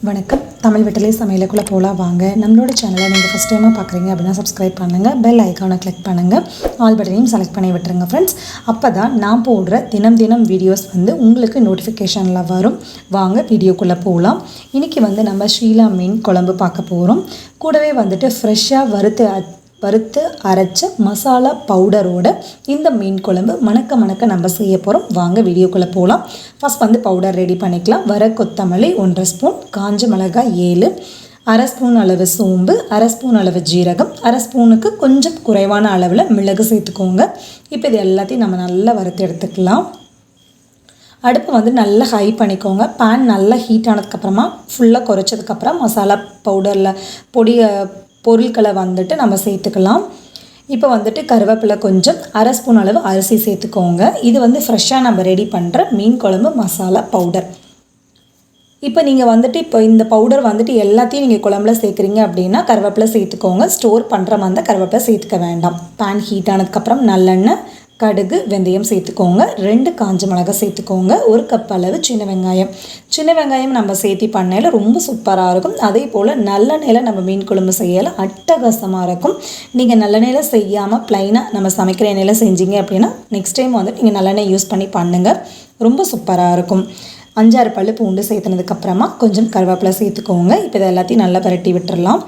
வணக்கம். தமிழ் வெற்றிலை சமையலுக்குள்ளே போகலாம் வாங்க. நம்மளோட சேனலை நீங்கள் ஃபஸ்ட் டைமாக பார்க்குறீங்க அப்படின்னா சப்ஸ்கிரைப் பண்ணுங்கள், பெல் ஐக்கானை கிளிக் பண்ணுங்கள், ஆல் பட்டனையும் செலக்ட் பண்ணி விட்டுருங்க ஃப்ரெண்ட்ஸ். அப்போ தான் நான் போடுற தினம் வீடியோஸ் உங்களுக்கு நோட்டிஃபிகேஷனில் வரும். வாங்க வீடியோக்குள்ளே போகலாம். இன்றைக்கி நம்ம ஷீலா மீன் குழம்பு பார்க்க போகிறோம். கூடவே ஃப்ரெஷ்ஷாக வறுத்து அரைச்ச மசாலா பவுடரோட இந்த மீன் குழம்பு மணக்க நம்ம செய்ய போகிறோம். வாங்க வீடியோக்குள்ளே போகலாம். ஃபஸ்ட் பவுடர் ரெடி பண்ணிக்கலாம். வர கொத்தமல்லி 1.5 ஸ்பூன், காஞ்ச மிளகாய் 7, அரை ஸ்பூன் அளவு சோம்பு, அரை ஸ்பூன் அளவு ஜீரகம், அரை ஸ்பூனுக்கு கொஞ்சம் குறைவான அளவில் மிளகு சேர்த்துக்கோங்க. இப்போ இது எல்லாத்தையும் நம்ம நல்லா வறுத்து எடுத்துக்கலாம். அடுப்பு நல்லா ஹை பண்ணிக்கோங்க. பேன் நல்லா ஹீட் ஆனதுக்கப்புறமா ஃபுல்லாக குறைச்சதுக்கப்புறம் மசாலா பவுடரில் பொருட்களை நம்ம சேர்த்துக்கலாம். இப்போ கருவேப்பிலை கொஞ்சம், அரை ஸ்பூன் அளவு அரிசி சேர்த்துக்கோங்க. இது ஃப்ரெஷ்ஷாக நம்ம ரெடி பண்ணுற மீன் குழம்பு மசாலா பவுடர். இப்போ நீங்கள் இப்போ இந்த பவுடர் எல்லாத்தையும் நீங்கள் குழம்புல சேர்க்குறீங்க அப்படின்னா கருவேப்பிலை சேர்த்துக்கோங்க. ஸ்டோர் பண்ணுற மாதிரி கருவேப்பிலை சேர்த்துக்க வேண்டாம். பேன் ஹீட் ஆனதுக்கப்புறம் நல்லெண்ணெய், கடுகு, வெந்தயம் சேர்த்துக்கோங்க. 2 காஞ்ச மிளகாய் சேர்த்துக்கோங்க. 1 கப் அளவு சின்ன வெங்காயம் நம்ம சேர்த்து பண்ணையில் ரொம்ப சூப்பராக இருக்கும். அதே போல் நல்லெண்ணெயில் நம்ம மீன் குழம்பு செய்யலை அட்டகாசமாக இருக்கும். நீங்கள் நல்லெண்ணெயில் செய்யாமல் ப்ளைனாக நம்ம சமைக்கிற எண்ணெயில் செஞ்சீங்க அப்படின்னா நெக்ஸ்ட் டைம் நீங்கள் நல்லெண்ணெய் யூஸ் பண்ணி பண்ணுங்கள், ரொம்ப சூப்பராக இருக்கும். 5-6 பல்லு பூண்டு சேர்த்துனதுக்கப்புறமா கொஞ்சம் கருவேப்பிலை சேர்த்துக்கோங்க. இப்போ இதை எல்லாத்தையும் நல்லா பரட்டி விட்டுடலாம்.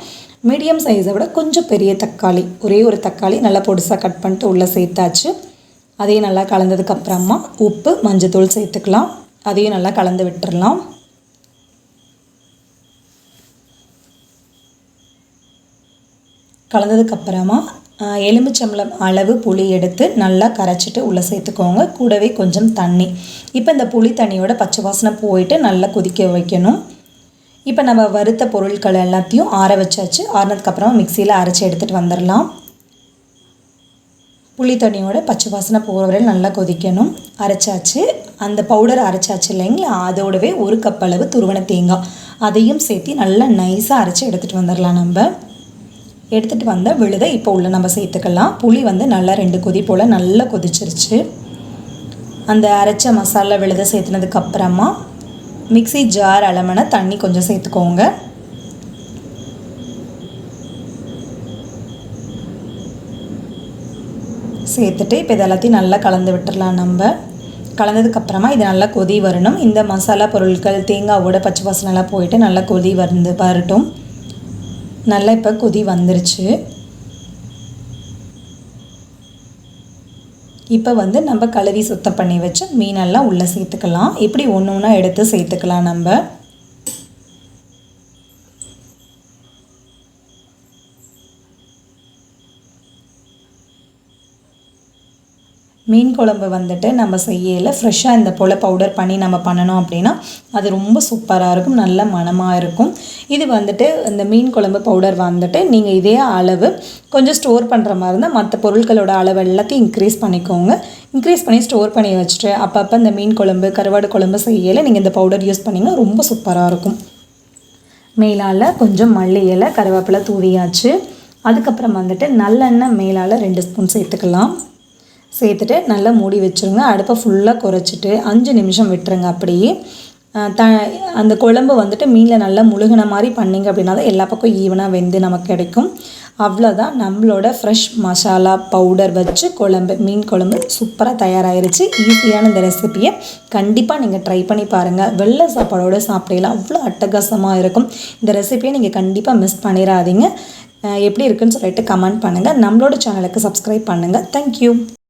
மீடியம் சைஸை விட கொஞ்சம் பெரிய தக்காளி, ஒரே ஒரு தக்காளி நல்லா பொடிசாக கட் பண்ணிட்டு உள்ளே சேர்த்தாச்சு. அதையும் நல்லா கலந்ததுக்கப்புறமா உப்பு, மஞ்சத்தூள் சேர்த்துக்கலாம். அதையும் நல்லா கலந்து விட்டுடலாம். கலந்ததுக்கப்புறமா எலுமிச்சம்பழம் அளவு புளி எடுத்து நல்லா கரைச்சிட்டு உள்ளே சேர்த்துக்கோங்க. கூடவே கொஞ்சம் தண்ணி. இப்போ இந்த புளி தண்ணியோட பச்சை வாசனை போயிட்டு நல்லா கொதிக்க வைக்கணும். இப்போ நம்ம வறுத்த பொருட்கள் எல்லாத்தையும் ஆற வச்சாச்சு. ஆறினதுக்கப்புறமா மிக்சியில் அரைச்சி எடுத்துகிட்டு வந்துடலாம். புளி தண்ணியோட பச்சை வாசனை போகிற வரையில் நல்லா கொதிக்கணும். அரைச்சாச்சு. அந்த பவுடர் அரைச்சாச்சு இல்லைங்களா, அதோடவே 1 கப் அளவு துருவன தேங்காய் அதையும் சேர்த்து நல்லா நைஸாக அரைச்சி எடுத்துகிட்டு வந்துடலாம். நம்ம எடுத்துகிட்டு வந்த விழுதை இப்போ உள்ள நம்ம சேர்த்துக்கலாம். புளி நல்லா 2 கொதி போல் நல்லா கொதிச்சிருச்சு. அந்த அரைச்ச மசாலா விழுதை சேர்த்துனதுக்கப்புறமா மிக்ஸி ஜார் அளமான தண்ணி கொஞ்சம் சேர்த்துக்கோங்க. சேர்த்துட்டு இப்போ இது எல்லாத்தையும் நல்லா கலந்து விட்டுடலாம். நம்ம கலந்ததுக்கப்புறமா இது நல்லா கொதி வரணும். இந்த மசாலா பொருட்கள் தேங்காவோட பச்சை வாசனைலாம் போயிட்டு நல்லா கொதி வரட்டும். நல்லா இப்போ கொதி வந்துருச்சு. இப்போ நம்ம கழுவி சுத்தம் பண்ணி வச்சு மீனெல்லாம் உள்ளே சேர்த்துக்கலாம். இப்படி ஒன்று எடுத்து சேர்த்துக்கலாம். நம்ம மீன் குழம்பு நம்ம செய்யலை ஃப்ரெஷ்ஷாக இந்த போல் பவுடர் பண்ணி நம்ம பண்ணணும் அப்படின்னா அது ரொம்ப சூப்பராக இருக்கும், நல்ல மணமாக இருக்கும். இது இந்த மீன் குழம்பு பவுடர் நீங்கள் இதே அளவு கொஞ்சம் ஸ்டோர் பண்ணுற மாதிரி இருந்தால் மற்ற பொருட்களோட அளவு எல்லாத்தையும் இன்க்ரீஸ் பண்ணிக்கோங்க. இன்க்ரீஸ் பண்ணி ஸ்டோர் பண்ணி வச்சுட்டு அப்பப்போ இந்த மீன் குழம்பு, கருவாடு குழம்பு செய்யலை நீங்கள் இந்த பவுடர் யூஸ் பண்ணிங்கன்னா ரொம்ப சூப்பராக இருக்கும். மேலால் கொஞ்சம் மல்லி இலை, கருவேப்பிலை தூவியாச்சு. அதுக்கப்புறம் நல்லெண்ணெய் மேலால் 2 ஸ்பூன் சேர்த்துக்கலாம். சேர்த்துட்டு நல்லா மூடி வச்சுருங்க. அடுப்பை ஃபுல்லாக குறைச்சிட்டு 5 நிமிஷம் விட்டுருங்க. அப்படியே அந்த குழம்பு மீனில் நல்லா முழுகின மாதிரி பண்ணிங்க அப்படின்னா தான் எல்லா பக்கம் ஈவனாக வெந்து நமக்கு கிடைக்கும். அவ்வளோதான், நம்மளோட ஃப்ரெஷ் மசாலா பவுடர் வச்சு மீன் குழம்பு சூப்பராக தயாராகிருச்சு. ஈஸியான இந்த ரெசிபியை கண்டிப்பாக நீங்கள் ட்ரை பண்ணி பாருங்கள். வெள்ளை சாப்பாடோடு சாப்பிடலாம், அவ்வளோ அட்டகாசமாக இருக்கும். இந்த ரெசிபியை நீங்கள் கண்டிப்பாக மிஸ் பண்ணிடாதீங்க. எப்படி இருக்குன்னு சொல்லிட்டு கமெண்ட் பண்ணுங்கள். நம்மளோட சேனலுக்கு சப்ஸ்கிரைப் பண்ணுங்கள். தேங்க்யூ.